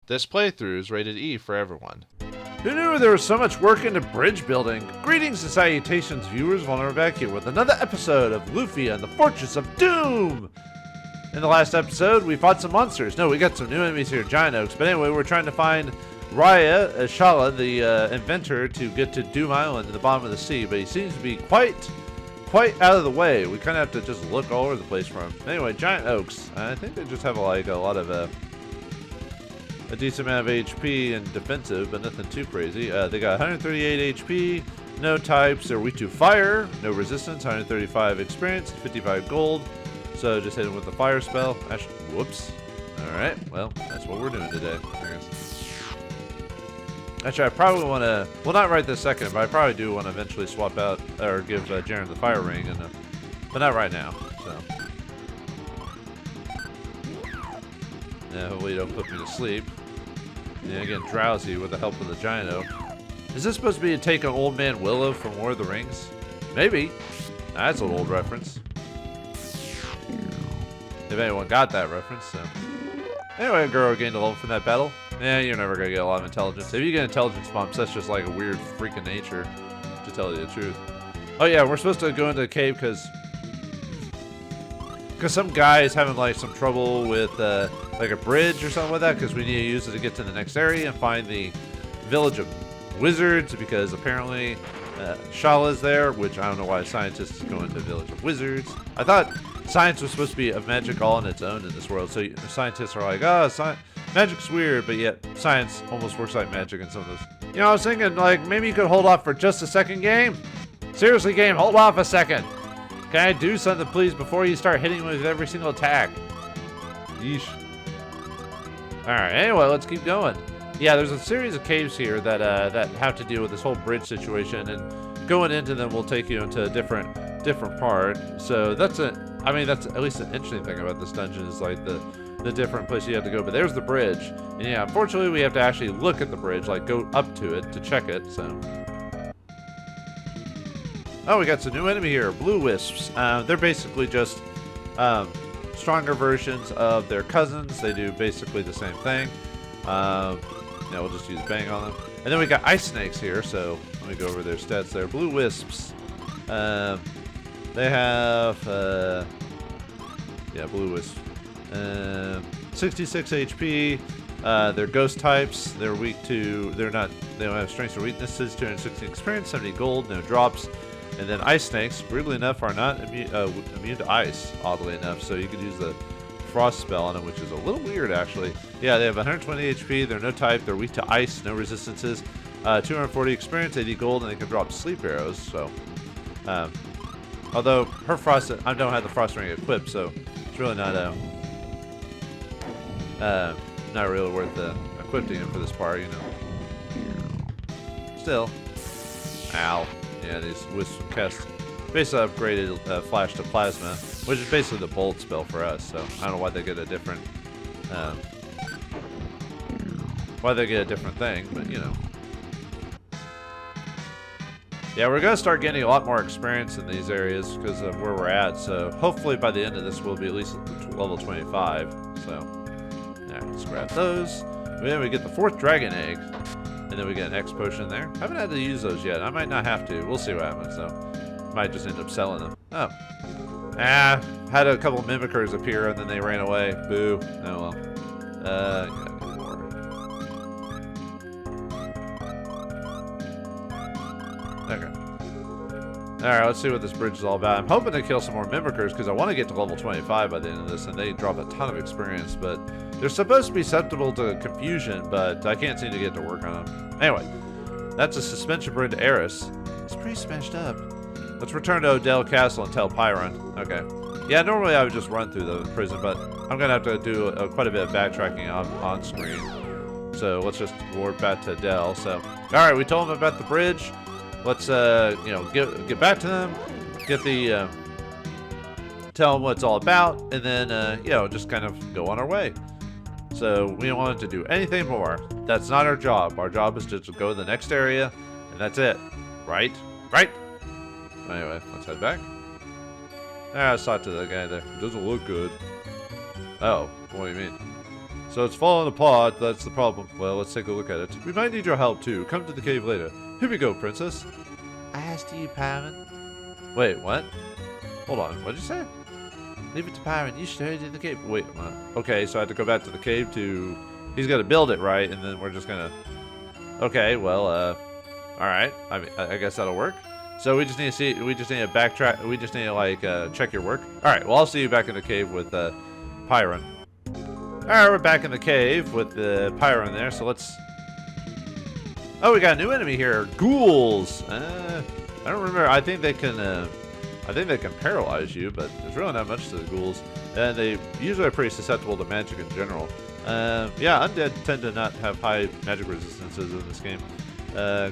This playthrough is rated E for everyone. Who knew there was so much work into bridge building? Greetings and salutations, viewers. Vauldemare back here with another episode of Lufia and the Fortress of Doom! In the last episode, we fought some monsters. No, we got some new enemies here, giant oaks. But anyway, we're trying to find Raya, Shala, the inventor, to get to Doom Island in the bottom of the sea. But he seems to be quite out of the way. We kind of have to just look all over the place for him. Anyway, giant oaks. I think they just have like a lot of a decent amount of HP and defensive, but nothing too crazy. They got 138 HP, no types. They're weak to fire, no resistance, 135 experience, 55 gold. So just hit him with the fire spell. Actually, whoops. Alright, well, that's what we're doing today, I guess. Actually, I probably want to, well, not right this second, but I probably do want to eventually swap out, or give Jerin the fire ring, and but not right now, so. Yeah, hopefully you don't put me to sleep. Yeah, again, drowsy with the help of the giant oak. Is this supposed to be a take on Old Man Willow from War of the Rings? Maybe. That's an old reference. If anyone got that reference, so. Anyway, Aguro gained a level from that battle. Yeah, you're never gonna get a lot of intelligence. If you get intelligence bumps, that's just like a weird freak of nature, to tell you the truth. Oh yeah, we're supposed to go into the cave because some guy is having like some trouble with like a bridge or something like that, because we need to use it to get to the next area and find the village of wizards, because apparently Shala's there, which I don't know why scientists go into the village of wizards. I thought science was supposed to be a magic all on its own in this world, so scientists are like, oh, magic's weird, but yet science almost works like magic in some of those. You know, I was thinking like maybe you could hold off for just a second, game. Seriously, game, hold off a second. Can I do something, please, before you start hitting me with every single attack? Yeesh. Alright, anyway, let's keep going. Yeah, there's a series of caves here that that have to deal with this whole bridge situation, and going into them will take you into a different part. So that's that's at least an interesting thing about this dungeon, is like the different places you have to go. But there's the bridge. And yeah, unfortunately we have to actually look at the bridge, like go up to it to check it, so. Oh, we got some new enemy here, blue wisps. They're basically just stronger versions of their cousins. They do basically the same thing. Yeah, we'll just use bang on them. And then we got ice snakes here, so let me go over their stats there. Blue wisps. They have, yeah, blue wisps. 66 HP. They're ghost types. They're weak to, they don't have strengths or weaknesses. 216 experience, 70 gold, no drops. And then ice snakes, weirdly enough, are not immune to ice, oddly enough. So you could use the frost spell on them, which is a little weird, actually. Yeah, they have 120 HP. They're no type. They're weak to ice, no resistances. 240 experience, 80 gold, and they can drop sleep arrows. So, although her frost, I don't have the frost ring equipped, so it's really not really worth equipping it for this part, you know. Still, ow. Yeah, these wisps cast basically upgraded flash to plasma, which is basically the bolt spell for us. So I don't know why they get a different thing, but you know. Yeah, we're gonna start getting a lot more experience in these areas because of where we're at. So hopefully by the end of this, we'll be at least level 25. So yeah, let's grab those. Then we get the 4th dragon egg. And then we get an X potion there. Haven't had to use those yet. I might not have to. We'll see what happens, though. Might just end up selling them. Oh. Had a couple mimickers appear, and then they ran away. Boo. Oh, well. Yeah, more. Okay. Alright, let's see what this bridge is all about. I'm hoping to kill some more mimickers, because I want to get to level 25 by the end of this, and they drop a ton of experience, but they're supposed to be susceptible to confusion, but I can't seem to get to work on them. Anyway, that's a suspension bridge to Eris. It's pretty smashed up. Let's return to Odell Castle and tell Pyron. Okay. Yeah, normally I would just run through the prison, but I'm going to have to do quite a bit of backtracking on screen. So let's just warp back to Odell. So, alright, we told him about the bridge. Let's, you know, get back to them. Get the, tell them what it's all about, and then, you know, just kind of go on our way. So we don't want to do anything more. That's not our job. Our job is just to go to the next area, and that's it. Right? Right? Anyway, let's head back. Let's talk to the guy there. It doesn't look good. Oh, what do you mean? So it's falling apart, that's the problem. Well, let's take a look at it. We might need your help too. Come to the cave later. Here we go, princess. I asked you, Pyron. Wait, what? Hold on, what'd you say? Leave it to Pyron. You should hurry to the cave. Wait, okay, so I have to go back to the cave to... He's got to build it, right? And then we're just gonna... Okay, well, alright. I guess that'll work. So we just need to see... We just need to backtrack... We just need to, like, check your work. Alright, well, I'll see you back in the cave with, Pyron. Alright, we're back in the cave with the Pyron there, so let's... Oh, we got a new enemy here. Ghouls! I don't remember. I think they can paralyze you, but there's really not much to the ghouls. And they usually are pretty susceptible to magic in general. Yeah, undead tend to not have high magic resistances in this game.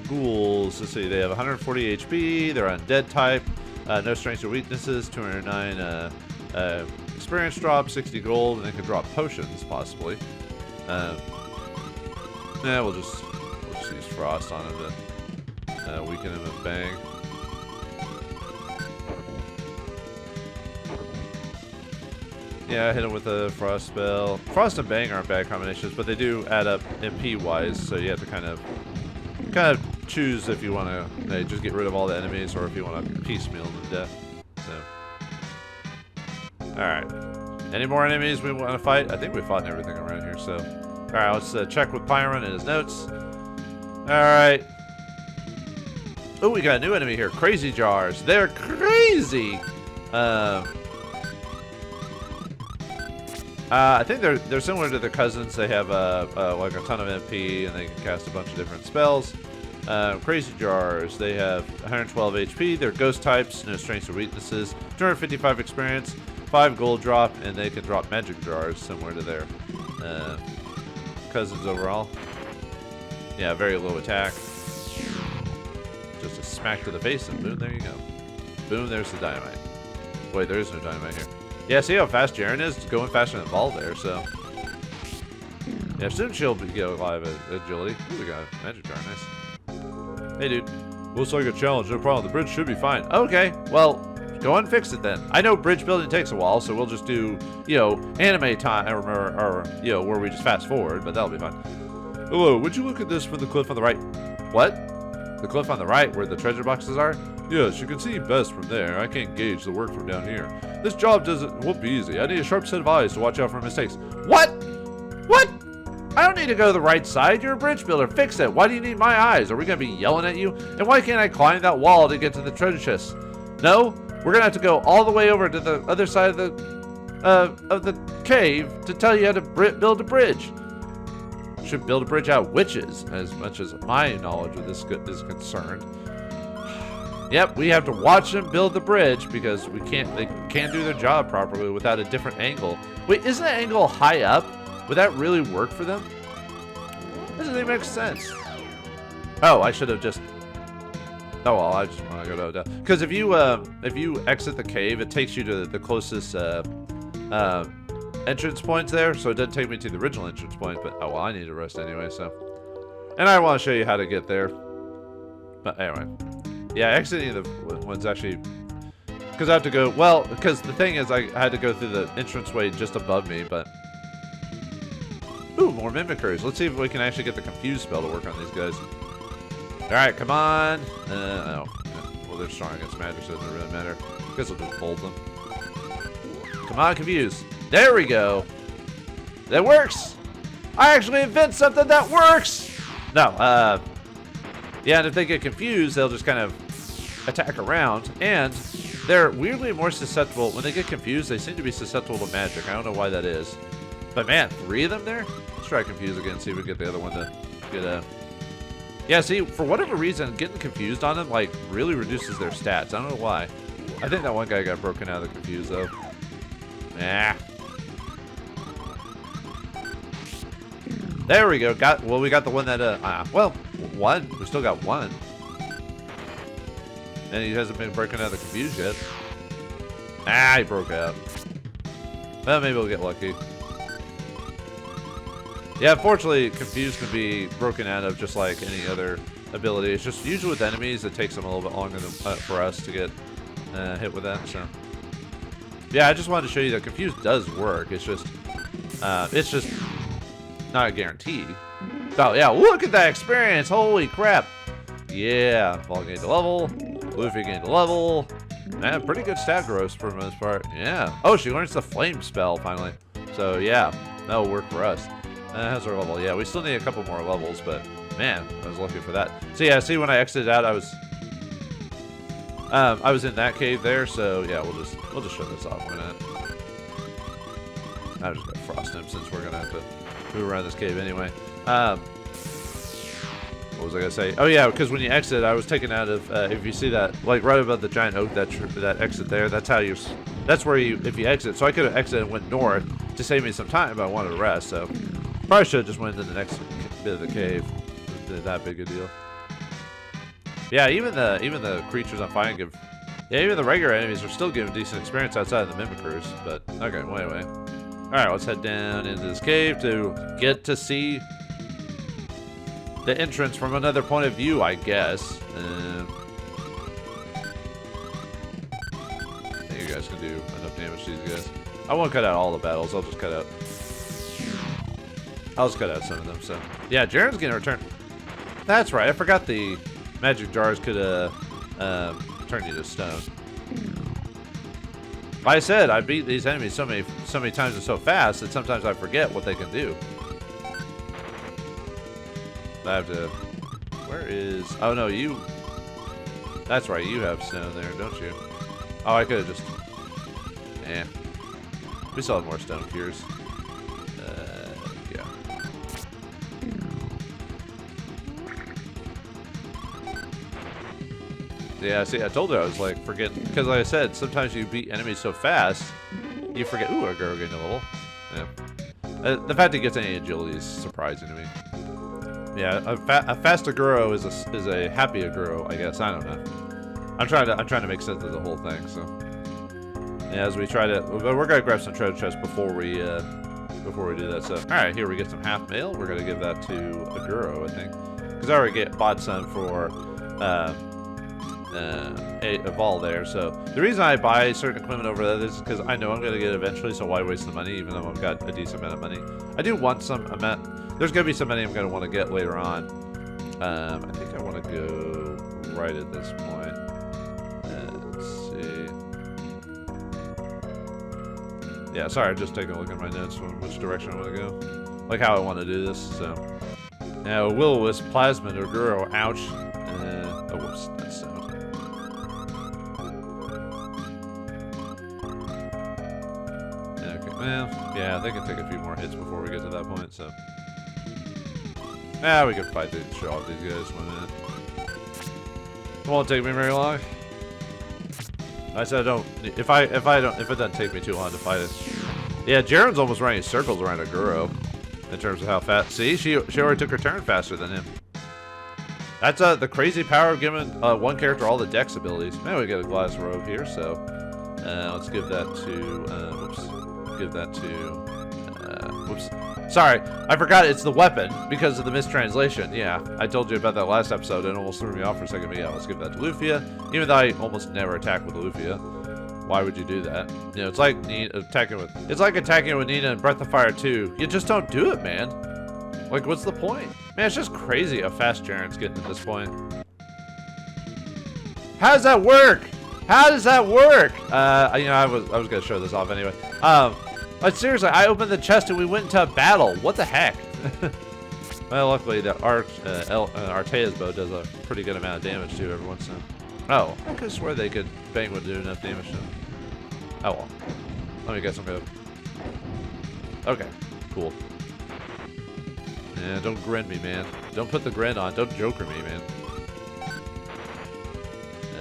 Ghouls, let's see, they have 140 HP, they're undead type, no strengths or weaknesses, 209 experience drop, 60 gold, and they can drop potions, possibly. Yeah, we'll just use Frost on him to weaken him and bang. Yeah, hit him with a Frost spell. Frost and Bang aren't bad combinations, but they do add up MP-wise, so you have to kind of choose if you want to just get rid of all the enemies or if you want to piecemeal them to death. So, alright. Any more enemies we want to fight? I think we fought everything around here, so... Alright, let's check with Pyron and his notes. Alright. Oh, we got a new enemy here. Crazy Jars. They're crazy! I think they're similar to their cousins. They have like a ton of MP and they can cast a bunch of different spells. Crazy Jars, they have 112 HP. They're ghost types, no strengths or weaknesses. 255 experience, 5 gold drop, and they can drop magic jars similar to their cousins overall. Yeah, very low attack. Just a smack to the face and boom, there you go. Boom, there's the dynamite. Wait, there is no dynamite here. Yeah, see how fast Jerin is? It's going faster than Vauldemare, so... Yeah, soon she'll get alive at agility. Ooh, we got a magic jar, nice. Hey, dude. Looks like a challenge, no problem. The bridge should be fine. Okay, well, go and fix it then. I know bridge building takes a while, so we'll just do, you know, anime time, or you know, where we just fast forward, but that'll be fine. Hello, would you look at this from the cliff on the right? What? The cliff on the right, where the treasure boxes are? Yes, you can see best from there. I can't gauge the work from down here. This job won't be easy. I need a sharp set of eyes to watch out for mistakes. What? What? I don't need to go to the right side. You're a bridge builder. Fix it. Why do you need my eyes? Are we going to be yelling at you? And why can't I climb that wall to get to the treasure chest? No? We're going to have to go all the way over to the other side of the cave to tell you how to build a bridge. Should build a bridge out witches, as much as my knowledge of this is concerned. Yep, we have to watch them build the bridge because they can't do their job properly without a different angle. Wait, isn't that angle high up? Would that really work for them? Doesn't even make sense. Oh, I should have just... Oh, well, I just want to go down. Because if you exit the cave, it takes you to the closest entrance points there, so it doesn't take me to the original entrance point, but oh well, I need to rest anyway, so. And I want to show you how to get there. But anyway. Yeah, exiting the one's actually... Because I have to go... Well, because the thing is, I had to go through the entranceway just above me, but... Ooh, more mimickers. Let's see if we can actually get the confuse spell to work on these guys. Alright, come on. Oh. Well, they're strong against magic, so it doesn't really matter. I guess I'll just fold them. Come on, confuse. There we go. That works. I actually invent something that works. No, yeah, and if they get confused, they'll just kind of attack around. And they're weirdly more susceptible. When they get confused, they seem to be susceptible to magic. I don't know why that is. But man, 3 of them there? Let's try confuse again, see if we can get the other one to get a... Yeah, see, for whatever reason, getting confused on them, like, really reduces their stats. I don't know why. I think that one guy got broken out of the confuse, though. Nah. There we go. We got the one that, well, one. We still got one. And he hasn't been breaking out of the confuse yet. Ah, he broke out. Well, maybe we'll get lucky. Yeah, unfortunately, confuse can be broken out of just like any other ability. It's just usually with enemies, it takes them a little bit longer than, for us to get hit with that, so. Yeah, I just wanted to show you that confuse does work. It's just not a guarantee. Oh yeah, look at that experience! Holy crap! Yeah, Vol gained a level. Lufia gained a level. Man, pretty good stat growth for the most part. Yeah. Oh, she learns the flame spell finally. So yeah, that'll work for us. How's our level? Yeah, we still need a couple more levels, but man, I was lucky for that. So yeah, see when I exited out, I was in that cave there. So yeah, we'll just show this off. Why not? I'm just gonna frost him since we're gonna have to move around this cave anyway. What was I gonna say? Oh yeah, because when you exit, I was taken out of. If you see that, like right above the giant oak, that exit there, that's how you. That's where you, if you exit. So I could have exited and went north to save me some time, but I wanted to rest. So probably should have just went into the next bit of the cave. Did that big a deal? Yeah, even the creatures I'm fighting give. Yeah, even the regular enemies are still giving decent experience outside of the mimickers. But okay, anyway. All right, let's head down into this cave to get to see the entrance from another point of view, I guess. I think you guys can do enough damage to these guys. I won't cut out all the battles. I'll just cut out some of them. So yeah, Jerin's gonna return. That's right. I forgot the magic jars could turn you to stone. Like I said, I beat these enemies so many times and so fast that sometimes I forget what they can do. I have to. Where is? Oh no, you. That's right, you have stone there, don't you? Oh, I could have just. Eh. We still have more stone cures. Yeah. Yeah, see, I told you I was like forgetting, because like I said, sometimes you beat enemies so fast, you forget. Ooh, Aguro getting a level. Yeah. The fact that he gets any agility is surprising to me. Yeah, a fast Aguro is a happy Aguro, I guess. I don't know. I'm trying to make sense of the whole thing. So yeah, as we try to, but we're gonna grab some treasure chests before we do that. So all right, here we get some half mail. We're gonna give that to Aguro, I think, because I already bought some for a Vol there. So the reason I buy certain equipment over there is because I know I'm gonna get it eventually. So why waste the money, even though I've got a decent amount of money? I do want some amount. There's going to be some money I'm going to want to get later on. I think I want to go right at this point. Let's see. Yeah, sorry, just taking a look at my notes on which direction I want to go. Like how I want to do this, so. Now, Will-O-Wisp, Plasmid, Aguro, ouch. Oh, whoops, that's sound. Okay, well, yeah, they can take a few more hits before we get to that point, so. Ah, we can fight the show off these guys 1 minute. It won't take me very long. I said if it doesn't take me too long to fight it. Yeah, Jerin's almost running circles around Aguro in terms of how fast. See, she already took her turn faster than him. That's the crazy power of giving one character all the dex abilities. Man, we get a glass robe here, so let's give that to. Whoops. Sorry, I forgot it's the weapon because of the mistranslation. Yeah, I told you about that last episode and it almost threw me off for a second. But yeah, let's give that to Lufia. Even though I almost never attack with Lufia. Why would you do that? You know, it's like attacking with Nina and Breath of Fire 2. You just don't do it, man. Like, what's the point? Man, it's just crazy how fast Jerin's getting at this point. How does that work? How does that work? You know, I was gonna show this off anyway. But seriously, I opened the chest and we went into a battle. What the heck? Well, luckily the Artea's bow does a pretty good amount of damage to everyone. So, oh, I could swear they could bang would do enough damage to them. Oh well. Let me get some good. Okay, cool. Yeah, don't grin me, man. Don't put the grin on. Don't joker me, man.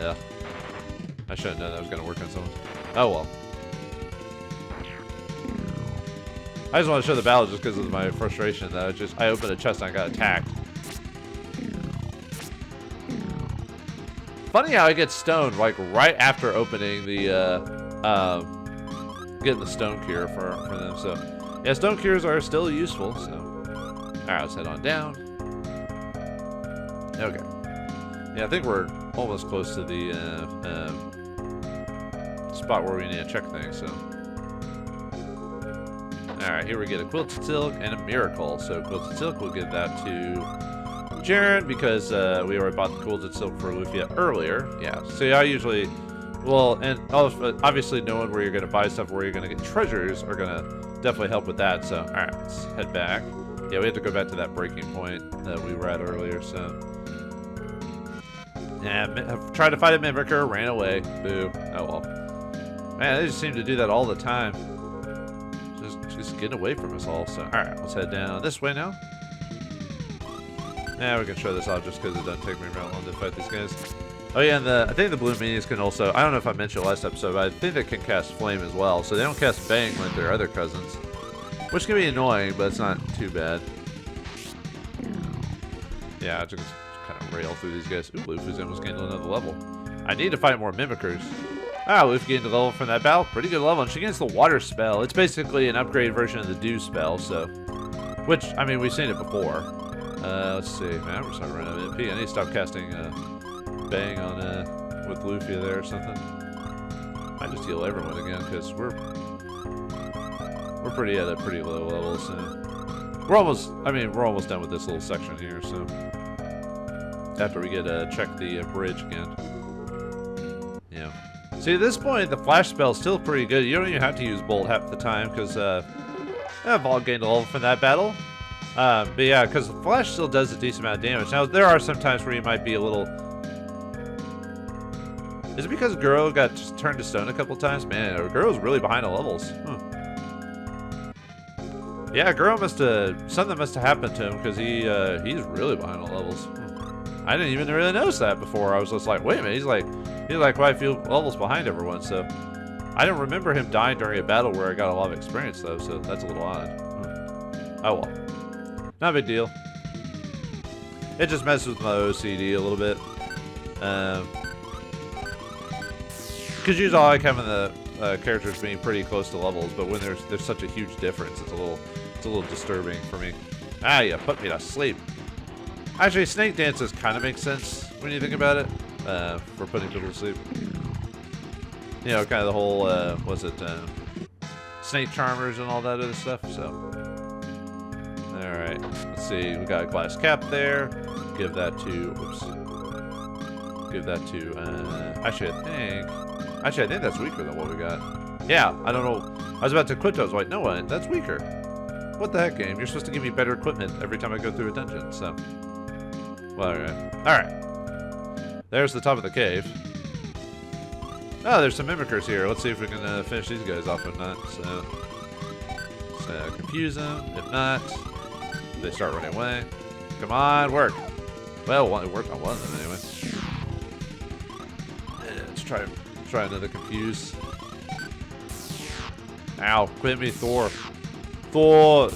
Yeah. I should have known that was gonna work on someone. Oh well. I just want to show the battle just because of my frustration that I opened a chest and I got attacked. Funny how I get stoned like right after opening the getting the stone cure for them. So yeah, stone cures are still useful. So alright, let's head on down. Okay. Yeah, I think we're almost close to the spot where we need to check things. So. Alright, here we get a Quilted Silk and a Miracle. So Quilted Silk, we'll give that to Jerin because we already bought the Quilted Silk for Lufia earlier. Yeah, so I usually, well, and obviously knowing where you're going to buy stuff, where you're going to get treasures are going to definitely help with that. So, alright, let's head back. Yeah, we have to go back to that breaking point that we were at earlier, so. Yeah, I've tried to fight a Mimicker, ran away. Boo. Oh well. Man, they just seem to do that all the time. Just getting away from us all. So, alright, let's head down this way now. Yeah, we can show this off just because it doesn't take me very long to fight these guys. Oh yeah, and I think the blue minis can also, I don't know if I mentioned last episode, but I think they can cast Flame as well. So they don't cast Bang like their other cousins. Which can be annoying, but it's not too bad. Yeah, I just kind of rail through these guys. Ooh, Luffy's almost gained another level. I need to fight more Mimickers. Ah, Luffy gained a level from that battle. Pretty good level. And she gains the Water spell. It's basically an upgraded version of the Dew spell, so. Which, I mean, we've seen it before. Let's see. Man, we're starting to run out of MP. I need to stop casting Bang on with Lufia there or something. I just heal everyone again because we're pretty at a pretty low level, so we're almost done with this little section here. So after we get check the bridge again, yeah. See, at this point, the flash spell is still pretty good. You don't even have to use Bolt half the time because Vault gained a level from that battle. But yeah, because the flash still does a decent amount of damage. Now there are some times where you might be a little. Is it because Aguro got turned to stone a couple times? Man, Aguro's really behind the levels. Yeah, Aguro something must have happened to him because he's really behind the levels. I didn't even really notice that before. I was just like, wait a minute, he's like quite a few levels behind everyone. So I don't remember him dying during a battle where I got a lot of experience though. So that's a little odd. Oh well, not a big deal. It just messes with my OCD a little bit. Because usually I like having the characters being pretty close to levels, but when there's such a huge difference, it's a little disturbing for me. Ah, you put me to sleep. Actually, snake dances kind of make sense when you think about it. For putting people to sleep. You know, kind of the whole snake charmers and all that other stuff. So, all right, let's see. We got a glass cap there. Give that to. Oops. Give that to. Actually, I think that's weaker than what we got. Yeah, I don't know. I was about to quit. I was like, no, that's weaker. What the heck, game? You're supposed to give me better equipment every time I go through a dungeon, so. Well, alright. There's the top of the cave. Oh, there's some Mimickers here. Let's see if we can finish these guys off or not. So confuse them. If not, they start running away. Come on, work. Well, it worked on one of them anyway. Let's try another confuse. Ow, quit me, Thor. Thor,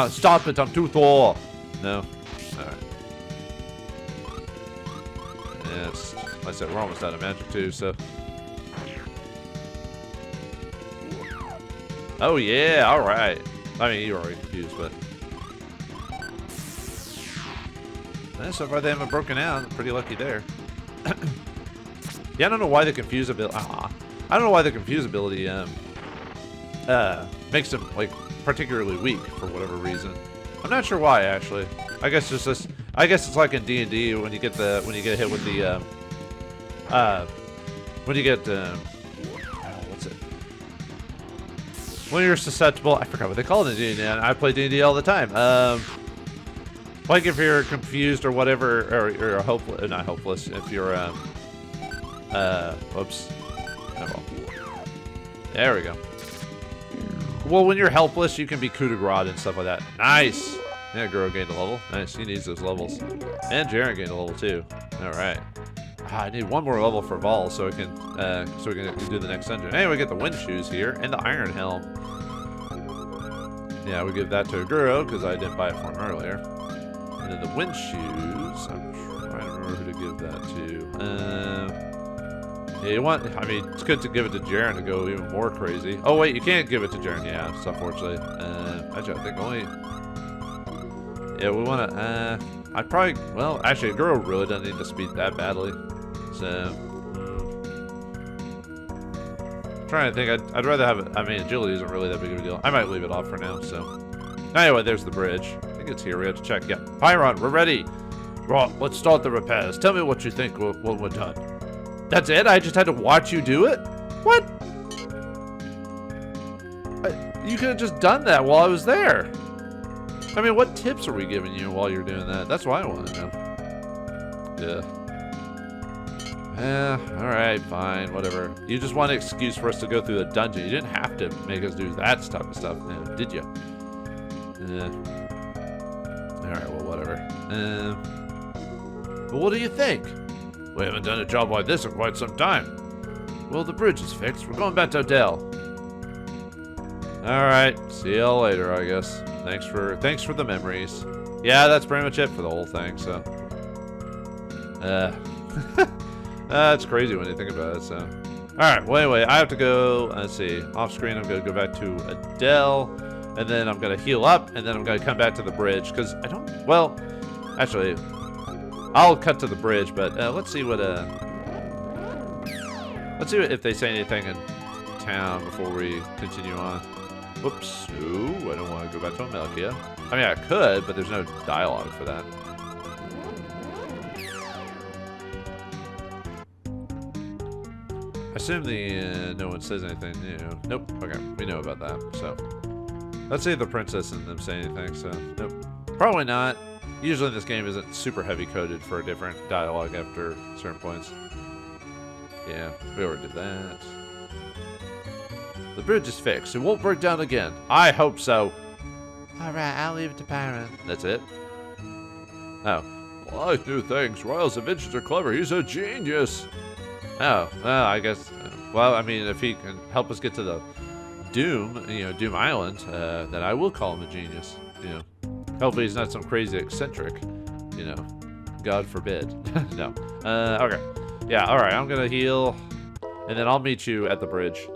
stop it, I'm too Thor. No. Alright. Yes. Like I said, we're almost out of magic too, so. Oh yeah, alright. I mean, you're already confused, but. So far they haven't broken out. I'm pretty lucky there. Yeah, I don't know why the confuse ability. I don't know why the confuse ability makes them like particularly weak for whatever reason. I'm not sure why actually. I guess just this. I guess it's like in D&D when you get hit with the what's it? When you're susceptible. I forgot what they call it in D&D. I play D&D all the time. Like if you're confused or whatever, or you're hopeless, not hopeless. If you're whoops. Oh, well. There we go. Well, when you're helpless, you can be coup de grace and stuff like that. Nice. Yeah, Aguro gained a level. Nice. He needs those levels. And Jerin gained a level too. All right. I need one more level for Vol so we can do the next dungeon. Anyway, we get the wind shoes here and the iron helm. Yeah, we give that to Aguro because I didn't buy it for him earlier. And then the wind shoes. I'm trying to remember who to give that to. Yeah, I mean, it's good to give it to Jerin to go even more crazy. Oh, wait, you can't give it to Jerin. Yeah, it's unfortunately. Actually, I think only. Yeah, we want to. I'd probably. Well, actually, Aguro really doesn't need to speed that badly. So. trying to think. I'd rather have it. I mean, agility isn't really that big of a deal. I might leave it off for now. So anyway, there's the bridge. I think it's here. We have to check. Yeah, Pyron, we're ready. Right, let's start the repairs. Tell me what you think when we're done. That's it? I just had to watch you do it? What? You could have just done that while I was there. I mean, what tips are we giving you while you're doing that? That's what I want to know. Yeah, alright, fine, whatever. You just want an excuse for us to go through the dungeon. You didn't have to make us do that type of stuff, did you? Alright, well, whatever. But what do you think? We haven't done a job like this in quite some time. Well, the bridge is fixed. We're going back to Odell. Alright, see y'all later, I guess. Thanks for the memories. Yeah, that's pretty much it for the whole thing, so. It's crazy when you think about it, so. Alright, well anyway, I have to go, let's see, off screen I'm going to go back to Adele, and then I'm going to heal up, and then I'm going to come back to the bridge, because I don't, well, actually, I'll cut to the bridge, but let's see if they say anything in town before we continue on. Whoops, no, I don't want to go back to Amelkia. I mean, I could, but there's no dialogue for that. I assume no one says anything new. Nope. Okay, we know about that. So, let's see if the princess and them say anything. So, nope. Probably not. Usually this game isn't super heavy coded for a different dialogue after certain points. Yeah, we already did that. The bridge is fixed. It won't break down again. I hope so. All right, I'll leave it to Byron. That's it. Oh. Well, I do things. Royal's inventions are clever. He's a genius. Oh, well, I guess, well, I mean, if he can help us get to the Doom Island, then I will call him a genius, Hopefully he's not some crazy eccentric, God forbid. No. Okay. Yeah, alright, I'm gonna heal, and then I'll meet you at the bridge.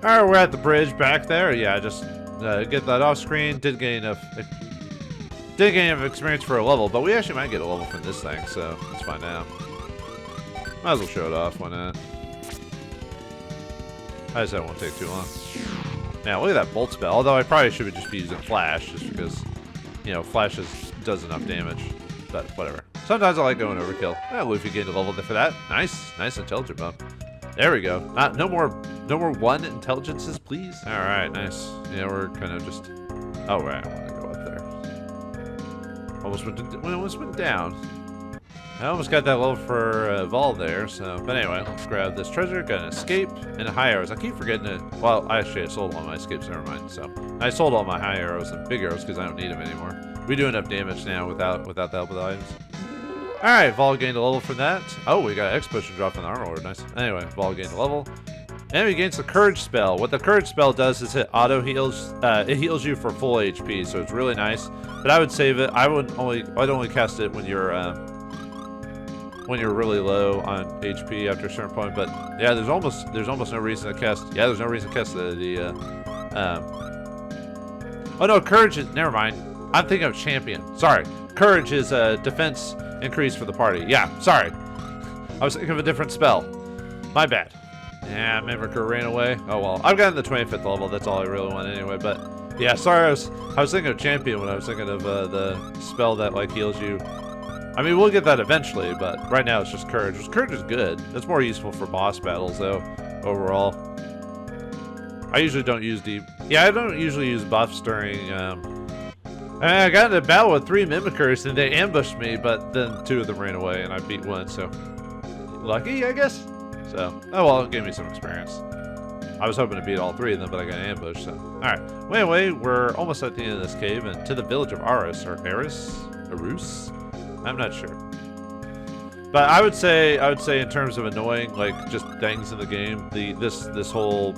Alright, we're at the bridge back there. Yeah, just get that off screen. Didn't gain enough experience for a level, but we actually might get a level from this thing, so let's find out. Might as well show it off. Why not? I just that won't take too long. Now look at that bolt spell. Although I probably should just be using flash, just because flash does enough damage. But whatever. Sometimes I like going overkill. Lufia gained a level for that. Nice intelligence bump. There we go. No more 1 intelligences, please. All right, nice. Yeah, we're kind of just. Oh right, I want to go up there. Almost went down. I almost got that level for Vol there. So, but anyway, let's grab this treasure. Got an escape and high arrows. I keep forgetting it. Well, actually, I sold all my escapes. Never mind. So I sold all my high arrows and big arrows because I don't need them anymore. We do enough damage now without the help of the items. Alright, Vol gained a level from that. Oh, we got X potion drop in the armor order. Nice. Anyway, Vol gained a level. Enemy gains the courage spell. What the courage spell does is it auto heals. It heals you for full HP, so it's really nice. But I would save it. I'd only cast it when you're really low on HP after a certain point. But yeah, there's almost no reason to cast. Yeah, there's no reason to cast Oh no, courage is. Never mind. I'm thinking of champion. Sorry, courage is a defense increase for the party. Yeah, sorry. I was thinking of a different spell. My bad. Yeah, Mimicker ran away. Oh well. I've gotten the 25th level. That's all I really want anyway. But yeah, sorry. I was thinking of champion when I was thinking of the spell that like heals you. I mean, we'll get that eventually, but right now it's just courage. Courage is good. It's more useful for boss battles though. Overall, I usually don't use deep. Yeah, I don't usually use buffs during. I got into a battle with 3 Mimickers and they ambushed me, but then 2 of them ran away and I beat 1, so lucky, I guess. So, oh well, it gave me some experience. I was hoping to beat all 3 of them, but I got ambushed, so. Alright, well anyway, we're almost at the end of this cave and to the village of Arus, or Arus? I'm not sure. But I would say in terms of annoying, like, just things in the game, this whole,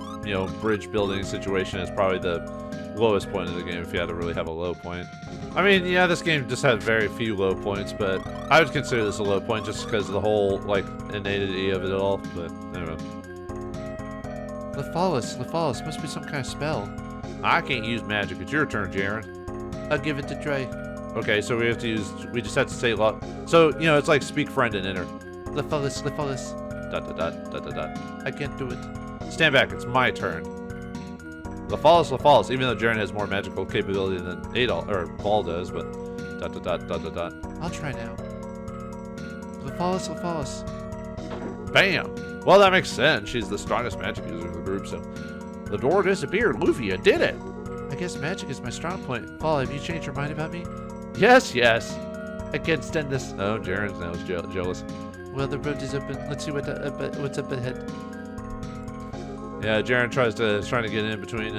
bridge building situation is probably the lowest point of the game if you had to really have a low point. I mean, yeah, this game just had very few low points, but I would consider this a low point just because of the whole, like, innatity of it all, but anyway. Lufia, must be some kind of spell. I can't use magic. It's your turn, Jerin. I'll give it to Trey. Okay, so we just have to say, so, you know, it's like speak friend and enter. Lefalis. Dot. I can't do it. Stand back, it's my turn. Lefalis, even though Jerin has more magical capability than Vol does, but dot. I'll try now. Lefalis. Bam! Well, that makes sense. She's the strongest magic user in the group, so. The door disappeared. Lufia did it! I guess magic is my strong point. Fall, have you changed your mind about me? Yes. I can't stand this. Oh, Jerin now is jealous. Well, the road is open. Let's see what's up ahead. Yeah, Jerin trying to get in between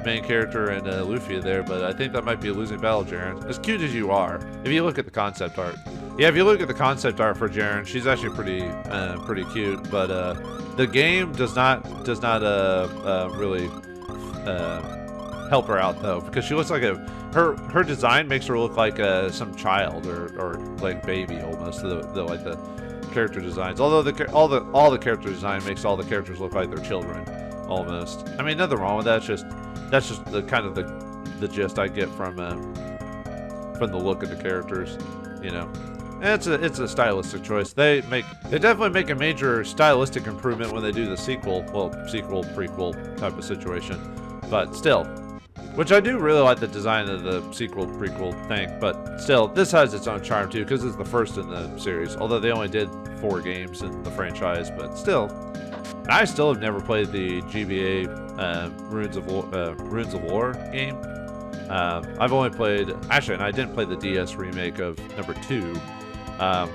main character and Lufia there, but I think that might be a losing battle, Jerin. As cute as you are, if you look at the concept art. Yeah, if you look at the concept art for Jerin, she's actually pretty cute, but the game does not really help her out though, because she looks like her design makes her look like some child or like baby almost. The character designs, although all the character design makes all the characters look like they're children almost. I mean, nothing wrong with that. That's just the kind of the gist I get from the look of the characters, you know. And it's a stylistic choice. They definitely make a major stylistic improvement when they do the sequel prequel type of situation, but still, which I do really like the design of the sequel prequel thing, but still, this has its own charm too because it's the first in the series, although they only did 4 games in the franchise, but still. I still have never played the GBA Runes of War game. I've only played, and I didn't play the DS remake of number 2,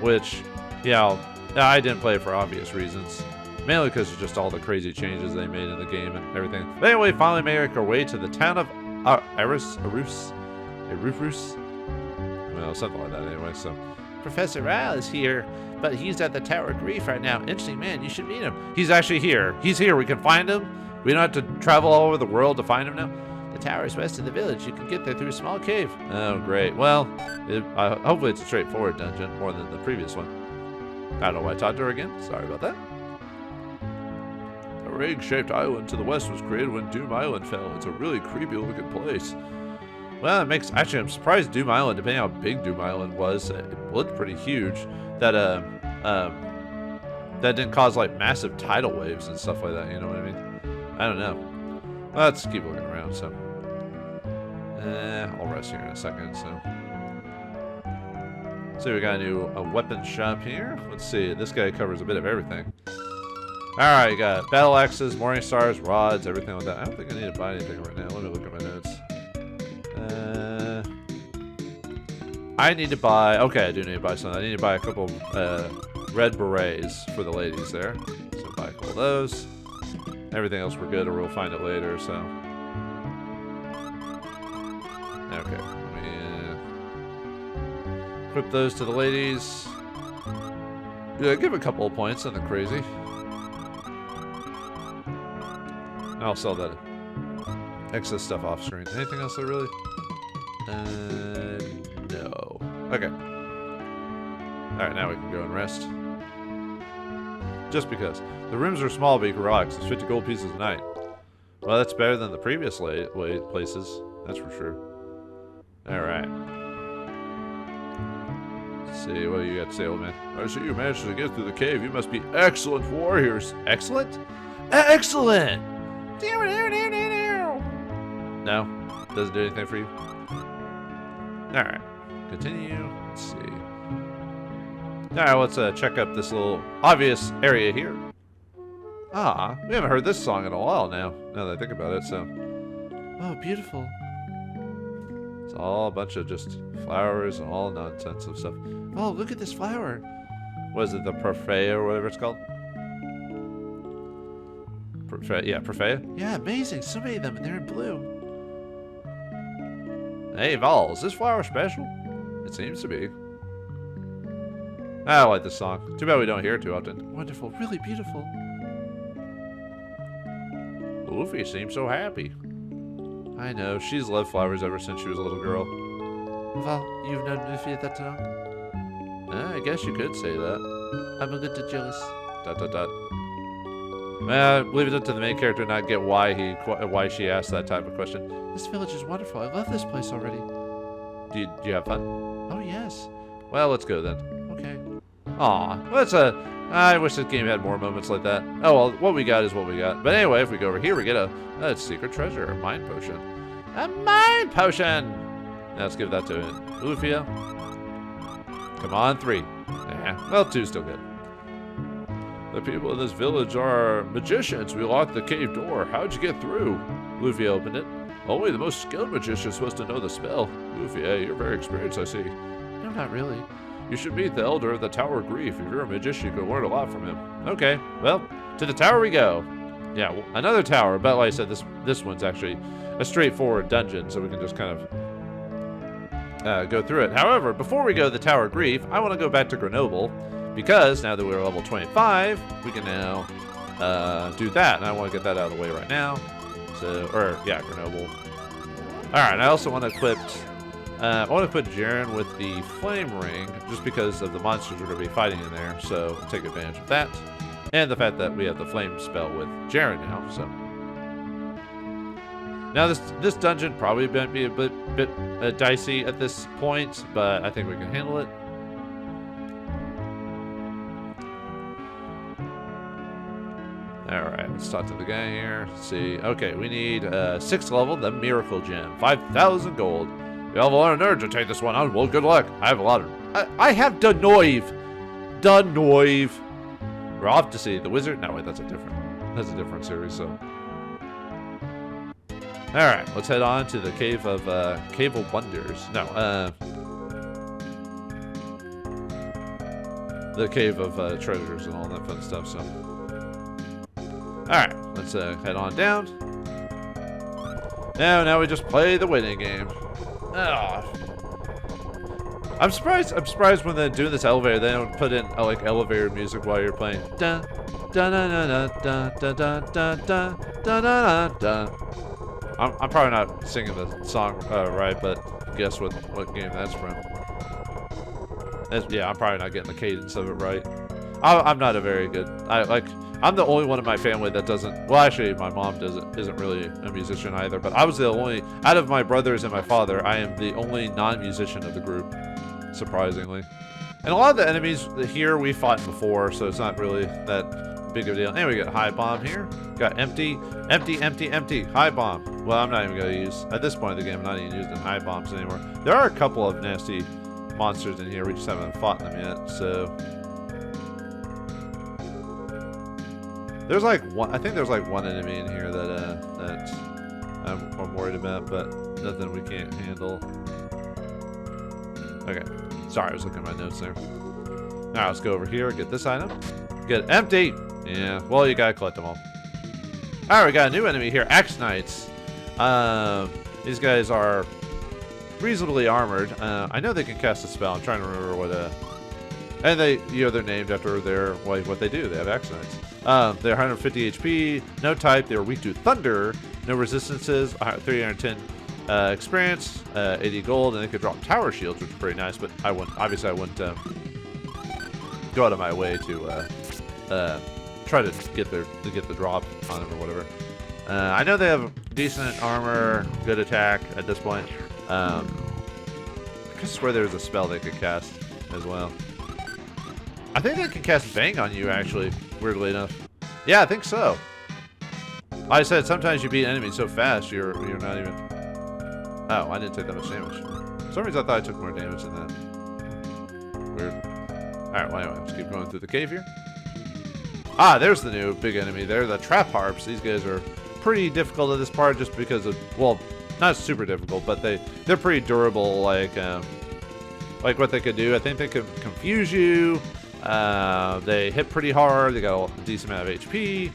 which, yeah, I didn't play it for obvious reasons. Mainly because of just all the crazy changes they made in the game and everything. But anyway, finally make our way to the town of Arus. Well, something like that anyway, so. Professor Al is here, but he's at the Tower of Grief right now. Interesting man, you should meet him. He's actually here. He's here, we can find him. We don't have to travel all over the world to find him now. The tower is west of the village. You can get there through a small cave. Oh, great. Well, hopefully it's a straightforward dungeon, more than the previous one. I don't know why I talked to her again. Sorry about that. A ring-shaped island to the west was created when Doom Island fell. It's a really creepy-looking place. Well, actually, I'm surprised Doom Island, depending on how big Doom Island was, it looked pretty huge. That didn't cause, like, massive tidal waves and stuff like that, you know what I mean? I don't know. Well, let's keep looking around, so. I'll rest here in a second, so. So we got a weapon shop here. Let's see, this guy covers a bit of everything. Alright, got battle axes, morning stars, rods, everything like that. I don't think I need to buy anything right now. Let me look at my notes. I need to buy, okay, I do need to buy something. I need to buy a couple red berets for the ladies there. So buy a couple of those. Everything else we're good, or we'll find it later, so. Okay, let me equip those to the ladies. Yeah, give a couple of points, nothing crazy. I'll sell that excess stuff off screen. Anything else I really? No. Okay. Alright, now we can go and rest. Just because. The rooms are small, but you can relax. It's 50 gold pieces a night. Well, that's better than the previous places. That's for sure. Alright. Let's see, what do you got to say, old man? I see you managed to get through the cave. You must be excellent warriors. Excellent? Excellent! No? Doesn't do anything for you? Alright. Continue. Let's see. Alright, let's check up this little obvious area here. Ah, we haven't heard this song in a while now that I think about it, so. Oh, beautiful. It's all a bunch of just flowers and all nonsense of stuff. Oh, look at this flower. What is it, the Parfait or whatever it's called? Yeah, Parfait? Yeah, amazing. So many of them, and they're in bloom. Hey, Val, is this flower special? It seems to be. I like this song. Too bad we don't hear it too often. Wonderful, really beautiful. Lufia seems so happy. I know, she's loved flowers ever since she was a little girl. Val, you've known Lufia that long? I guess you could say that. I'm a little jealous. ... leave it up to the main character to not get why she asked that type of question. This village is wonderful. I love this place already. Do you have fun? Oh, yes. Well, let's go then. Okay. Aw, that's a... I wish this game had more moments like that. Oh, well, what we got is what we got. But anyway, if we go over here, we get a secret treasure, a mind potion. A mind potion! Now let's give that to Lufia. Come on, 3. Yeah, well, 2's still good. The people in this village are magicians. We locked the cave door. How'd you get through? Lufia opened it. Only the most skilled magician is supposed to know the spell. Lufia, you're very experienced, I see. No, not really. You should meet the elder of the Tower of Grief. If you're a magician, you can learn a lot from him. Okay, well, to the tower we go. Yeah, well, another tower, but like I said, this one's actually a straightforward dungeon, so we can just kind of go through it. However, before we go to the Tower of Grief, I want to go back to Grenoble, because now that we're level 25, we can now do that, and I want to get that out of the way right now. So, or, yeah, Grenoble. Alright, I also want to equip... I want to put Jerin with the flame ring, just because of the monsters we're going to be fighting in there, so take advantage of that. And the fact that we have the flame spell with Jerin now, so. Now this dungeon probably might be a bit dicey at this point, but I think we can handle it. Alright, let's talk to the guy here. Let's see. Okay, we need 6th level, the Miracle Gem. 5,000 gold. You have a lot of nerds to take this one on. Well, good luck. I have a lot of... I have Denoive. We're off to see the wizard. No, wait, that's a different series, so... Alright, let's head on to the Cave of Wonders. No, the Cave of Treasures and all that fun stuff, so... Alright, let's head on down. Now we just play the waiting game. Oh. I'm surprised when they're doing this elevator, they don't put in like elevator music while you're playing. Da da da da da da da da da da da da. I'm probably not singing the song right, but guess what game that's from? Yeah, I'm probably not getting the cadence of it right. I'm not a very good. I'm the only one in my family that doesn't. Well, actually, my mom isn't really a musician either. But I was the only out of my brothers and my father. I am the only non-musician of the group, surprisingly. And a lot of the enemies here we fought before, so it's not really that big of a deal. And we got high bomb here. Got empty, high bomb. Well, I'm not even gonna use at this point of the game. I'm not even using high bombs anymore. There are a couple of nasty monsters in here. We just haven't fought them yet, so. There's like one. I think there's like one enemy in here that I'm worried about, but nothing we can't handle. Okay, sorry, I was looking at my notes there. Now let's go over here, get this item, get empty. Yeah, well you gotta collect them all. All right, we got a new enemy here, Axe Knights. These guys are reasonably armored. I know they can cast a spell. I'm trying to remember what and they're named after what they do. They have Axe Knights. They're 150 HP, no type, they're weak to thunder, no resistances, 310 experience, 80 gold, and they could drop tower shields, which is pretty nice, but I wouldn't go out of my way to try to get the drop on them or whatever. I know they have decent armor, good attack at this point. I swear there's a spell they could cast as well. I think they can cast Bang on you, actually, weirdly enough. Yeah, I think so. Like I said, sometimes you beat enemies so fast, you're not even... Oh, I didn't take that much damage. For some reason, I thought I took more damage than that. Weird. Alright, well, anyway, let's keep going through the cave here. Ah, there's the new big enemy there, the Trap Harps. These guys are pretty difficult at this part just because of... Well, not super difficult, but they're pretty durable, like what they could do. I think they can confuse you. They hit pretty hard. They got a decent amount of HP.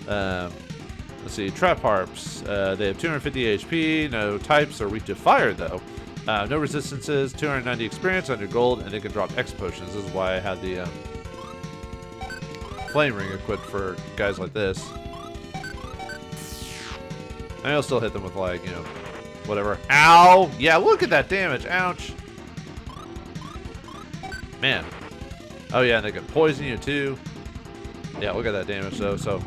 Let's see, Trap Harps. They have 250 HP. No types. Are weak to fire though. No resistances. 290 experience, 100 gold, and they can drop X potions. This is why I had the flame ring equipped for guys like this. And I'll still hit them with like whatever. Ow! Yeah, look at that damage. Ouch. Man. Oh yeah, and they can poison you too. Yeah, look at that damage though. So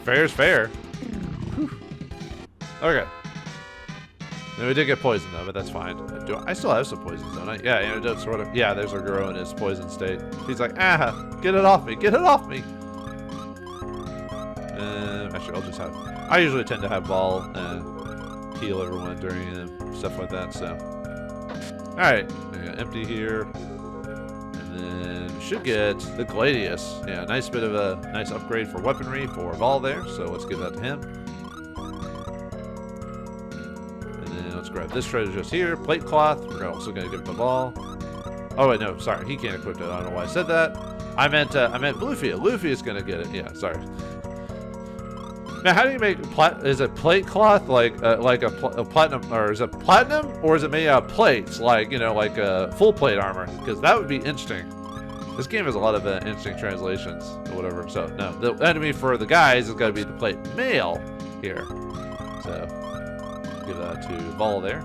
fair's fair. Whew. Okay. And we did get poisoned though, but that's fine. I still have some poisons, don't I? Yeah, antidotes or whatever. Yeah, there's Aguro in his poison state. He's like, get it off me, get it off me. Actually, I'll just have. I usually tend to have ball heal everyone during stuff like that. So, all right, empty here, and then we should get the Gladius. Yeah, nice bit of a nice upgrade for weaponry for Vol there. So let's give that to him. Let's grab this treasure just here. Plate cloth. We're also going to give it the ball. Oh wait, no, sorry, he can't equip it. I don't know why I said that. I meant Lufia. Lufia's going to get it. Yeah, sorry. Now, how do you make is it plate cloth like a platinum, or is it platinum, or is it made out of plates like like full plate armor? Because that would be interesting. This game has a lot of interesting translations or whatever. So no, the enemy for the guys is going to be the plate mail here. So. Give that to Vol there.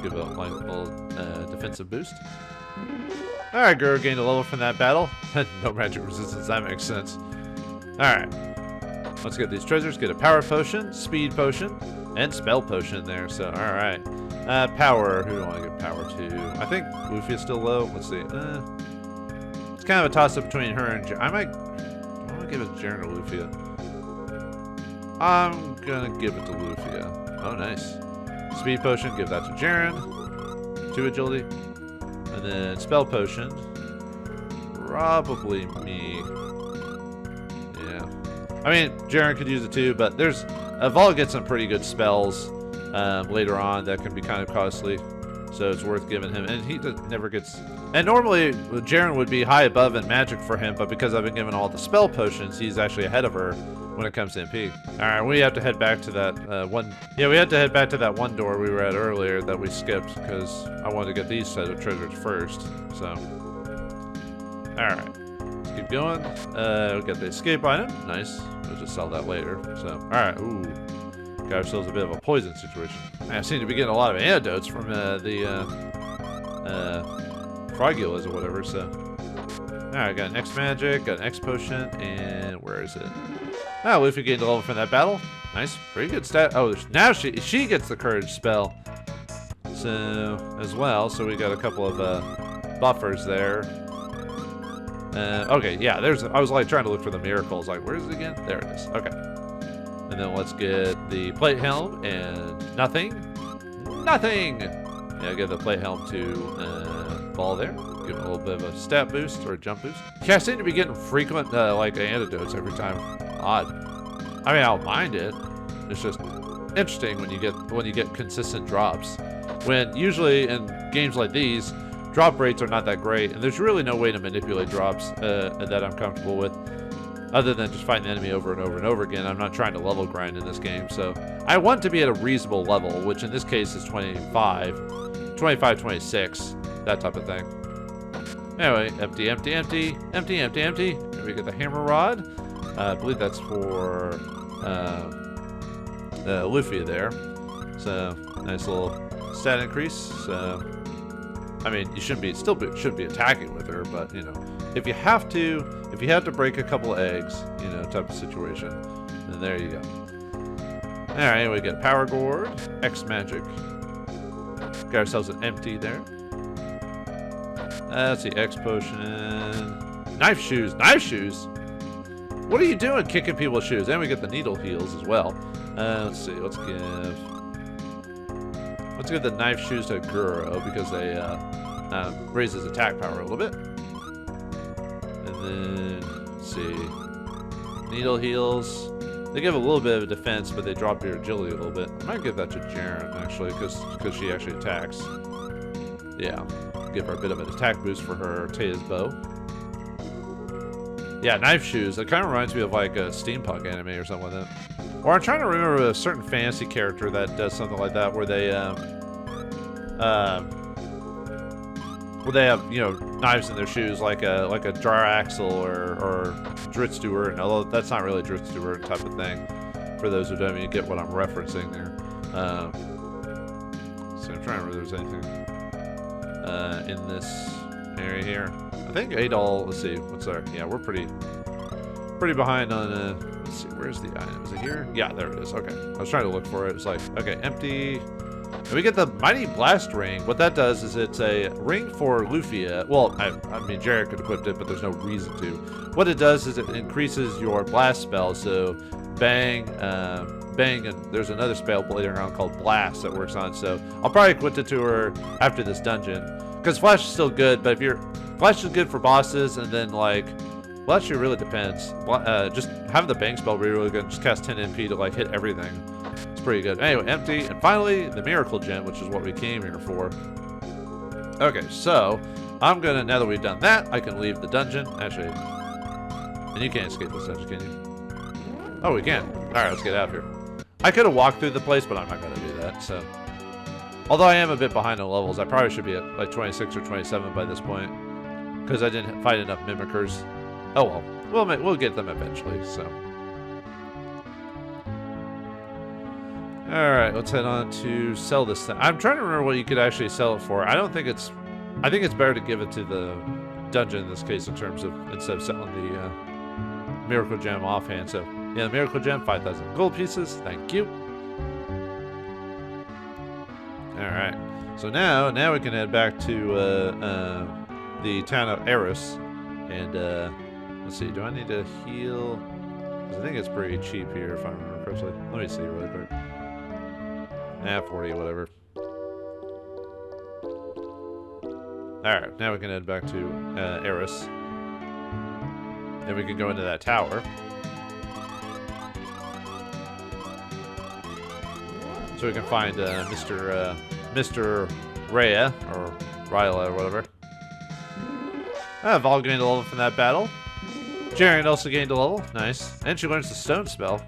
Give it a little defensive boost. Alright, Aguro gained a level from that battle. No magic resistance, that makes sense. Alright. Let's get these treasures. Get a power potion, speed potion, and spell potion there. So, alright. Power. Who do I want to give power to? I think Lufia's still low. Let's see. It's kind of a toss-up between her and Jerin. I want to give it to Jerin or Lufia. I'm going to give it to Lufia. Oh, nice. Speed potion, give that to Jerin. 2 agility. And then spell potion. Probably me. Yeah. I mean, Jerin could use it too, but there's Vol gets some pretty good spells later on that can be kind of costly. So it's worth giving him. And he never gets. And normally Jerin would be high above in magic for him, but because I've been given all the spell potions, he's actually ahead of her when it comes to MP. Alright, we have to head back to that one. Yeah, we had to head back to that one door we were at earlier that we skipped because I wanted to get these set of treasures first. So, alright, let's keep going. We'll get the escape item. Nice. We'll just sell that later. So, alright, ooh. Got ourselves a bit of a poison situation. I seem to be getting a lot of antidotes from the Frogulus or whatever, so. Alright, got an X magic, got an X potion, and where is it? Oh, Lufia gained a level from that battle. Nice, pretty good stat. Oh, now she gets the courage spell. So, as well, so we got a couple of buffers there. Okay, yeah, I was like trying to look for the miracles. Like, where is it again? There it is. Okay. And then let's get the plate helm and nothing. Yeah, give the plate helm to Ball there. Give it a little bit of a stat boost or a jump boost. Yeah, I seem to be getting frequent like antidotes every time. Odd. I mean, I don't mind it. It's just interesting when you get consistent drops. When usually in games like these, drop rates are not that great, and there's really no way to manipulate drops that I'm comfortable with, other than just fighting the enemy over and over and over again. I'm not trying to level grind in this game, so I want to be at a reasonable level, which in this case is 25, 26, that type of thing. Anyway, empty. We get the hammer rod. I believe that's for Lufia there. So nice little stat increase. So I mean, you shouldn't be attacking with her, but if you have to break a couple of eggs, type of situation, then there you go. All right, we get power gourd, X magic. Got ourselves an empty there. Let's see, X potion, knife shoes. What are you doing, kicking people's shoes? And we get the needle heals as well. Let's see, let's give the knife shoes to Aguro because they raise his attack power a little bit. And then, let's see, needle heals. They give a little bit of defense, but they drop your agility a little bit. I might give that to Jerin, actually, because she actually attacks. Yeah, give her a bit of an attack boost for her Taia's bow. Yeah, knife shoes. It kind of reminds me of like a steampunk anime or something like that. Or I'm trying to remember a certain fantasy character that does something like that, where they have knives in their shoes, like a jar axle or Dritz-Stewart. And although that's not really a Dritz-Stewart type of thing, for those who don't get what I'm referencing there. So I'm trying to remember if there's anything in this area here. I think Adol. Let's see. What's our? Yeah, we're pretty behind on. Let's see. Where's the item? Is it here? Yeah, there it is. Okay. I was trying to look for it. It's like, okay, empty. And we get the Mighty Blast Ring. What that does is it's a ring for Lufia. Well, I mean, Jerin could equip it, but there's no reason to. What it does is it increases your blast spell. So bang, bang, and there's another spell later on called Blast that works on. So I'll probably equip it to her after this dungeon. Because Flash is still good, but if Flash is good for bosses, and then like, well, actually, it really depends. Just have the bang spell be really good. Just cast 10 MP to like hit everything. It's pretty good. Anyway, empty, and finally the Miracle Gem, which is what we came here for. Okay, so I'm gonna, now that we've done that, I can leave the dungeon. Actually, and you can't escape this dungeon, can you? Oh, we can. All right, let's get out of here. I could have walked through the place, but I'm not gonna do that. So, although I am a bit behind on levels, I probably should be at like 26 or 27 by this point, because I didn't find enough mimickers. Oh well, we'll get them eventually. So, all right, let's head on to sell this thing. I'm trying to remember what you could actually sell it for. I think it's better to give it to the dungeon in this case, in terms of instead of selling the Miracle Gem offhand. So yeah, the Miracle Gem, 5,000 gold pieces. Thank you. All right, so now we can head back to the town of Eris, and let's see. Do I need to heal? 'Cause I think it's pretty cheap here, if I remember correctly. Let me see really quick. 40, whatever. Alright, now we can head back to Eris. Then we can go into that tower. So we can find Mr. Rhea, or Ryla, or whatever. Vol gained a level from that battle. Jerin also gained a level. Nice. And she learns the stone spell.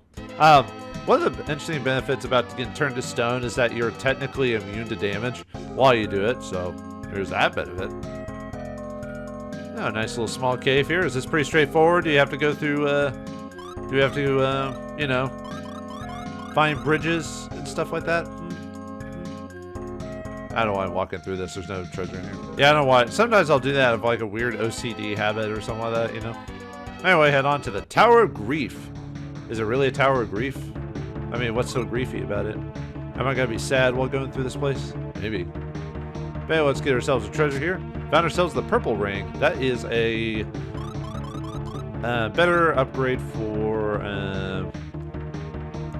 One of the interesting benefits about getting turned to stone is that you're technically immune to damage while you do it, so there's that benefit. Oh, nice little small cave here. Is this pretty straightforward? Do you have to go through, you know, find bridges and stuff like that? I don't know why I'm walking through this. There's no treasure in here. Yeah, I don't know why. Sometimes I'll do that of like a weird OCD habit or something like that, you know? Anyway, head on to the Tower of Grief. Is it really a Tower of Grief? I mean, what's so griefy about it? Am I going to be sad while going through this place? Maybe. But anyway, let's get ourselves a treasure here. Found ourselves the purple ring. That is a better upgrade for...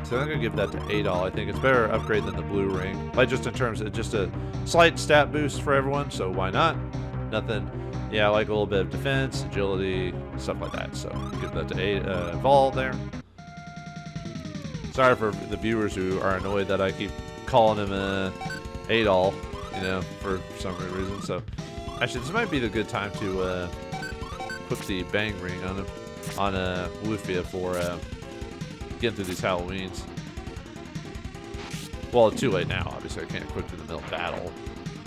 so I'm going to give that to Adol. I think it's better upgrade than the blue ring. Like, just in terms of just a slight stat boost for everyone, so why not? Nothing. Yeah, I like a little bit of defense, agility, stuff like that. So give that to Vol there. Sorry for the viewers who are annoyed that I keep calling him Adol, you know, for some reason. So actually, this might be the good time to put the bang ring on him, on Lufia for getting through these Halloweens. Well, it's too late now. Obviously, I can't equip in the middle of battle.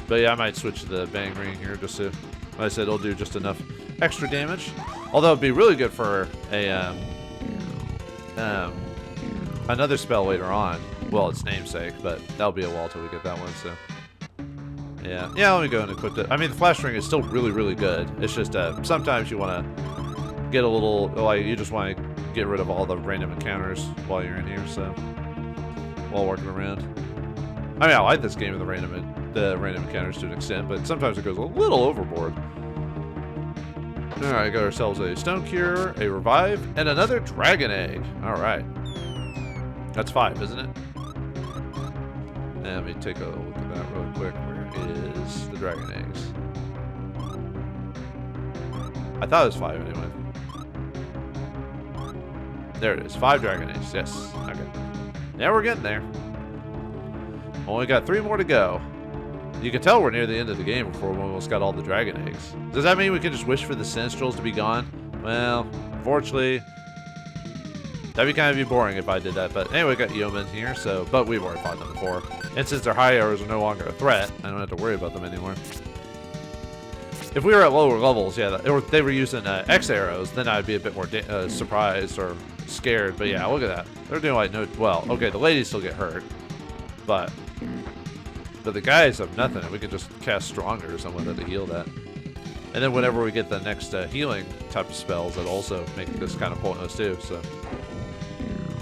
But yeah, I might switch to the bang ring here just to, like I said, it'll do just enough extra damage. Although it'd be really good for a another spell later on. Well, its namesake, but that'll be a while till we get that one. So yeah, let me go and equip it. I mean, the flash ring is still really, really good. It's just sometimes you want to get a little, like, you just want to get rid of all the random encounters while you're in here. So while working around. I mean, I like this game with the random encounters to an extent, but sometimes it goes a little overboard. Alright, got ourselves a Stone Cure, a Revive, and another Dragon Egg. Alright. That's 5, isn't it? Let me take a look at that real quick. Where is the Dragon Eggs? I thought it was 5 anyway. There it is. 5 Dragon Eggs. Yes. Okay. Now we're getting there. Only got 3 more to go. You can tell we're near the end of the game before we almost got all the Dragon Eggs. Does that mean we can just wish for the Sinistrals to be gone? Well, unfortunately, that'd be kind of boring if I did that. But anyway, we got Yeomen here, so, but we've already fought them before. And since their high arrows are no longer a threat, I don't have to worry about them anymore. If we were at lower levels, yeah, or if they were using X arrows, then I'd be a bit more surprised or scared. But yeah, look at that. They're doing like no, well, okay, the ladies still get hurt, but the guys have nothing, and we can just cast Stronger or something like that to heal that. And then whenever we get the next healing type of spells, that also make this kind of pointless too. So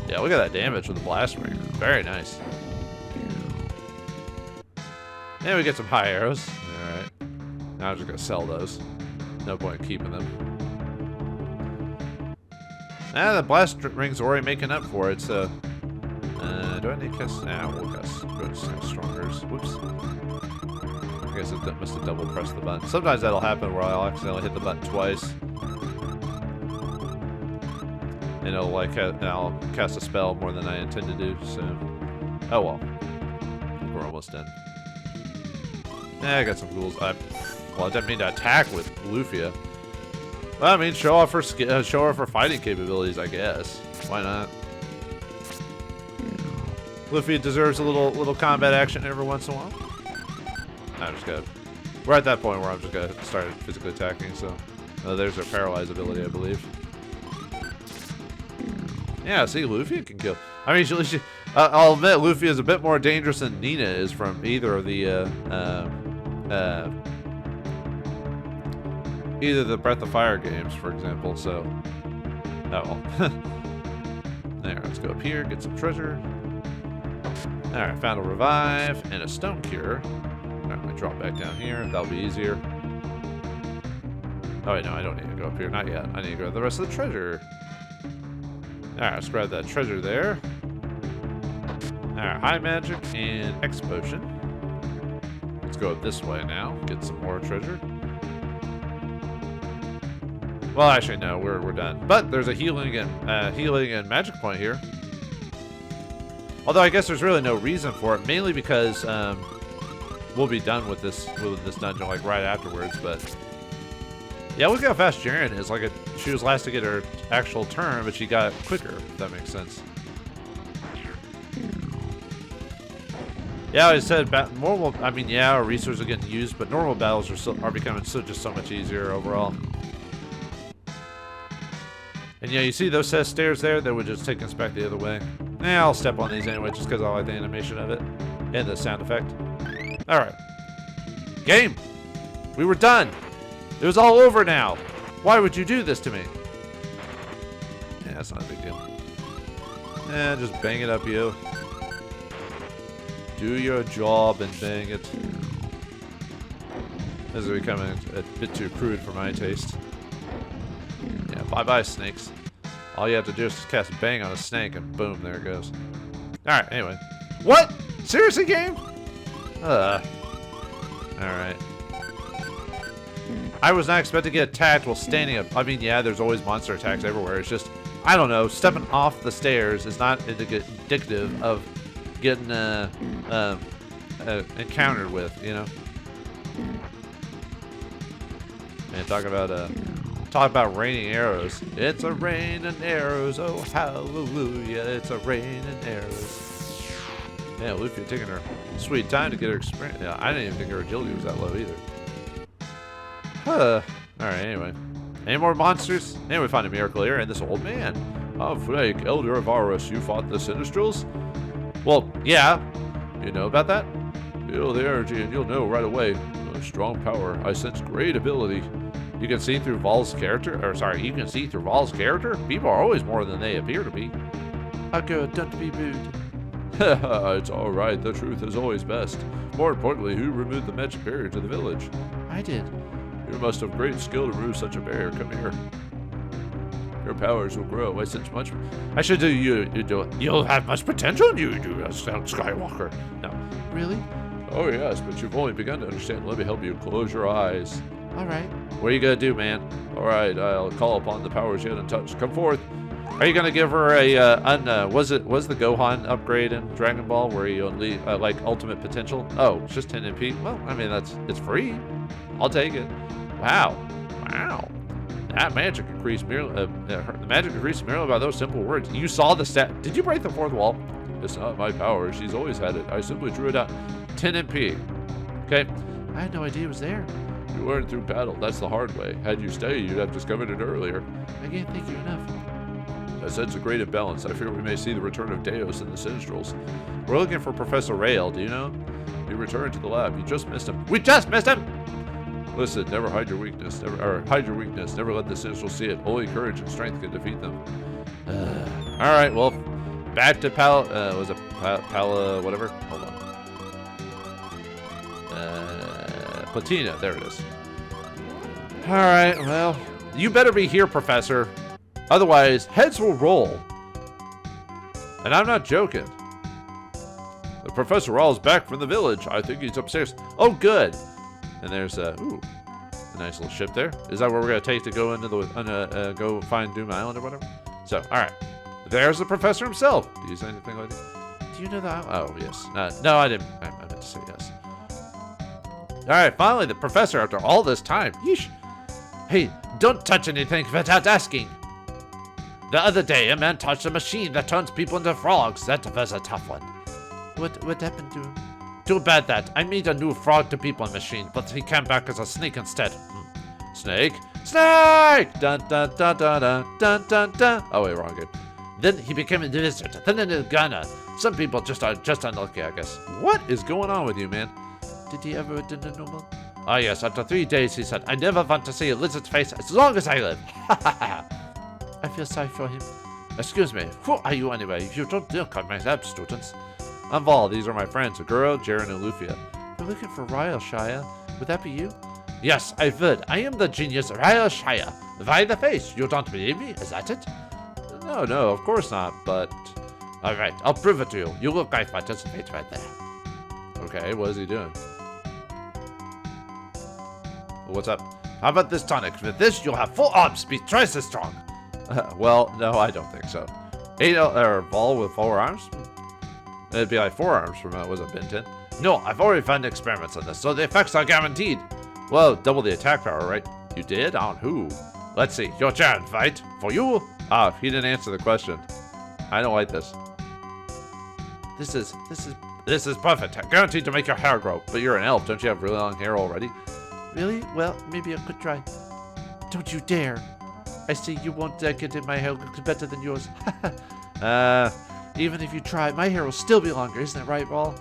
yeah, look at that damage with the blast ring. Very nice. And we get some high arrows. Alright. Now I'm just going to sell those. No point in keeping them. The blast rings are already making up for it, so... do I need to cast... we'll cast Strongers. Whoops. I guess I must have double pressed the button. Sometimes that'll happen where I'll accidentally hit the button twice. And it'll like, I'll cast a spell more than I intend to do, so... Oh well. We're almost done. I got some ghouls. Well, I didn't mean to attack with Lufia. Well, I mean, show off her fighting capabilities, I guess. Why not? Lufia deserves a little combat action every once in a while. I'm just gonna... We're at that point where I'm just gonna start physically attacking, so... there's her paralyzed ability, I believe. Yeah, see, Lufia can kill. I mean, I'll admit, Lufia is a bit more dangerous than Nina is from either of the, either the Breath of Fire games, for example, so... Oh, well. There, let's go up here, get some treasure. Alright, found a revive and a stone cure. Alright, let me drop back down here. That'll be easier. Oh, wait, no, I don't need to go up here. Not yet. I need to grab the rest of the treasure. Alright, let's grab that treasure there. Alright, high magic and X potion. Let's go up this way now. Get some more treasure. Well, actually, no, we're done. But there's a healing and magic point here. Although I guess there's really no reason for it, mainly because we'll be done with this dungeon like right afterwards. But yeah, look how fast Jerin is. Like she was last to get her actual turn, but she got it quicker. If that makes sense. Yeah, I said normal. I mean, yeah, our resources are getting used, but normal battles are becoming just so much easier overall. And yeah, you see those set of stairs there that would just take us back the other way. I'll step on these anyway, just because I like the animation of it and the sound effect. All right, game. We were done. It was all over now. Why would you do this to me? Yeah, that's not a big deal. Just bang it up, you. Do your job and bang it. This is becoming a bit too crude for my taste. Yeah, bye-bye, snakes. All you have to do is cast bang on a snake and boom, there it goes. Alright, anyway. What? Seriously, game? Alright. I was not expecting to get attacked while standing up. I mean, yeah, there's always monster attacks everywhere. It's just, I don't know, stepping off the stairs is not indicative of getting encountered with, you know? And talk about raining arrows. It's a rain and arrows, oh hallelujah, it's a rain and arrows. Yeah, Lufia taking her sweet time to get her experience. Yeah, I didn't even think her agility was that low either. Alright, anyway. Any more monsters? And we find a miracle here and this old man. Frank, elder of Aros, you fought the Sinistrals? Well, yeah. You know about that? Feel the energy and you'll know right away. A strong power. I sense great ability. You can see through Val's character, you can see through Val's character? People are always more than they appear to be. Aguro, don't be rude. It's alright, the truth is always best. More importantly, who removed the magic barrier to the village? I did. You must have great skill to remove such a barrier. Come here. Your powers will grow. I sense much. I should do you'll have much potential in you, Skywalker. No. Really? Oh yes, but you've only begun to understand. Let me help you. Close your eyes. Alright. What are you gonna do, man? Alright, I'll call upon the powers yet untouched. Come forth. Are you gonna give her a was the Gohan upgrade in Dragon Ball where you only like ultimate potential? Oh, it's just 10 MP. Well, I mean it's free. I'll take it. Wow. That magic increased merely the magic increased merely by those simple words. You saw the stat. Did you break the fourth wall? It's not my power. She's always had it. I simply drew it out. 10 MP. Okay. I had no idea it was there. You learned through battle. That's the hard way. Had you stayed, you'd have discovered it earlier. I can't thank you enough. I sense a great imbalance. I fear we may see the return of Deus and the Sinistrals. We're looking for Professor Rael. Do you know? He returned to the lab. You just missed him. We just missed him! Listen, never hide your weakness. Hide your weakness. Never let the Sinistrals see it. Only courage and strength can defeat them. Alright, well, back to whatever? Hold on. Platina, there it is. Alright, well, you better be here, Professor. Otherwise, heads will roll. And I'm not joking. The Professor Raw's back from the village. I think he's upstairs. Oh, good. And there's a nice little ship there. Is that where we're gonna take to go into the go find Doom Island or whatever? So, all right. There's the Professor himself. Do you say anything like that? Do you know that? Oh, yes. No, I didn't. I meant to say yes. All right. Finally, the Professor after all this time. Yeesh. Hey, don't touch anything without asking. The other day, a man touched a machine that turns people into frogs. That was a tough one. What happened to him? Too bad that. I made a new frog-to-people machine, but he came back as a snake instead. Snake? Snake! Dun dun dun dun dun dun dun dun. Oh wait, wrong game. Then he became a lizard, then an iguana. Some people just are unlucky, I guess. What is going on with you, man? Did he ever do the normal? Ah yes, after 3 days he said, I never want to see a lizard's face as long as I live. I feel sorry for him. Excuse me, who are you anyway? You don't look like my lab students. I'm Val. These are my friends, Aguro, Jerin, and Lufia. We're looking for Ryle Shia. Would that be you? Yes, I would. I am the genius Ryle Shia. By the face. You don't believe me? Is that it? No, of course not, but... Alright, I'll prove it to you. You look like participate right there. Okay, what is he doing? What's up? How about this tonic? With this, you'll have full arms. Be twice as strong. Well, no, I don't think so. Val with 4 arms? It'd be like 4 arms from was it Ben 10? No, I've already found experiments on this, so the effects are guaranteed. Well, double the attack power, right? You did? On who? Let's see. Your turn, fight. For you? Ah, he didn't answer the question. I don't like this. This is perfect. Guaranteed to make your hair grow. But you're an elf. Don't you have really long hair already? Really? Well, maybe I could try. Don't you dare. I see you won't get in my hair looks better than yours. Even if you try, my hair will still be longer. Isn't that right, Val?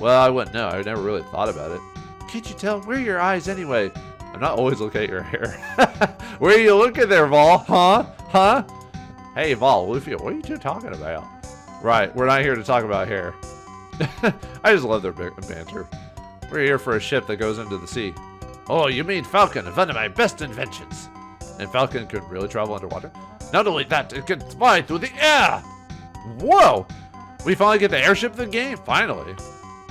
Well, I wouldn't know. I never really thought about it. Can't you tell? Where are your eyes anyway? I'm not always looking at your hair. Where are you looking there, Val? Huh? Hey, Val, Lufia, what are you two talking about? Right, we're not here to talk about hair. I just love their banter. We're here for a ship that goes into the sea. Oh, you mean Falcon, one of my best inventions. And Falcon could really travel underwater? Not only that, it can fly through the air! Whoa! We finally get the airship in the game, finally.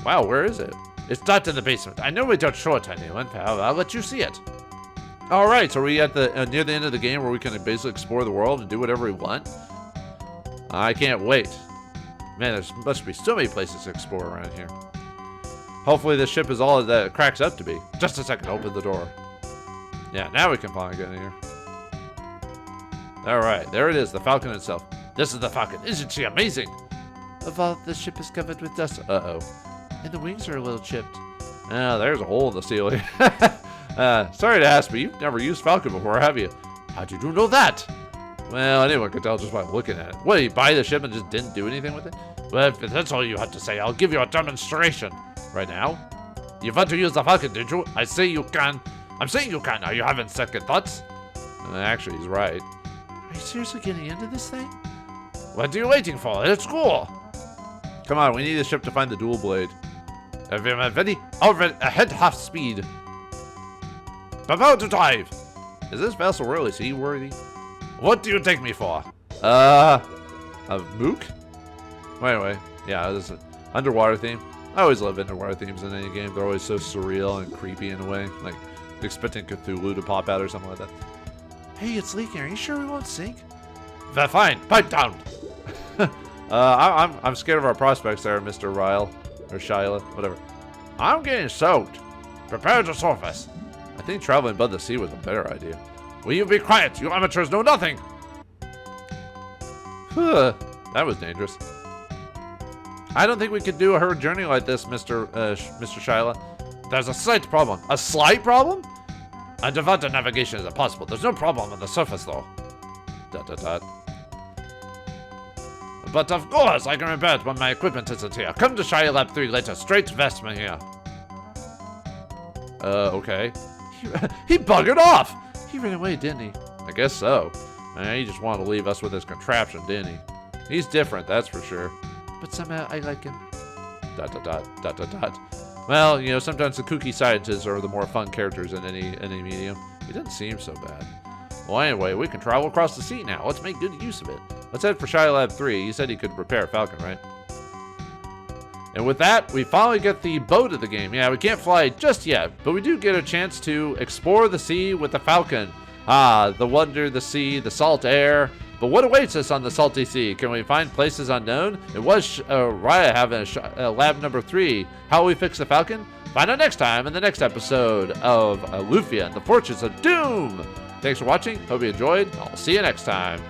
Wow, where is it? It's not in the basement. I know we don't show it to anyone, pal. I'll let you see it. Alright, so are we at the near the end of the game where we can basically explore the world and do whatever we want? I can't wait. Man, there must be so many places to explore around here. Hopefully this ship is all that it cracks up to be. Just a second, open the door. Yeah, now we can finally get in here. Alright, there it is, the Falcon itself. This is the Falcon. Isn't she amazing? About the ship is covered with dust. Uh-oh. And the wings are a little chipped. Oh, there's a hole in the ceiling. Sorry to ask, but you've never used Falcon before, have you? How'd you know that? Well, anyone could tell just by looking at it. What, you buy the ship and just didn't do anything with it? Well, if that's all you had to say, I'll give you a demonstration. Right now? You want to use the Falcon, did you? I say you can. I'm saying you can. Are you having second thoughts? Actually, he's right. Are you seriously getting into this thing? What are you waiting for? Let's go. Come on, we need the ship to find the dual blade. Everyone ready? Already ahead half speed. Prepare to dive. Is this vessel really seaworthy? What do you take me for? A mook? Wait. Yeah, this is an underwater theme. I always love underwater themes in any game. They're always so surreal and creepy in a way. Like expecting Cthulhu to pop out or something like that. Hey, it's leaking. Are you sure we won't sink? Fine. Pipe down. I'm scared of our prospects there, Mr. Ryle. Or Shyla. Whatever. I'm getting soaked. Prepare to surface. I think traveling above the sea was a better idea. Will you be quiet? You amateurs know nothing. That was dangerous. I don't think we could do her journey like this, Mr. Shyla. There's a slight problem. A slight problem? Underwater navigation is impossible. There's no problem on the surface, though. ... But of course, I can repair it when my equipment isn't here. Come to Shire Lab 3 later. Straight west from here. Okay. He buggered off! He ran away, didn't he? I guess so. He just wanted to leave us with his contraption, didn't he? He's different, that's for sure. But somehow I like him. ... Well, you know, sometimes the kooky scientists are the more fun characters in any medium. He doesn't seem so bad. Well, anyway, we can travel across the sea now. Let's make good use of it. Let's head for Shy Lab 3. He said he could repair a falcon, right? And with that, we finally get the boat of the game. Yeah, we can't fly just yet, but we do get a chance to explore the sea with the falcon. Ah, the wonder, the sea, the salt air. But what awaits us on the salty sea? Can we find places unknown? It was Raya having a lab number 3. How will we fix the falcon? Find out next time in the next episode of Lufia and the Fortunes of Doom. Thanks for watching. Hope you enjoyed. I'll see you next time.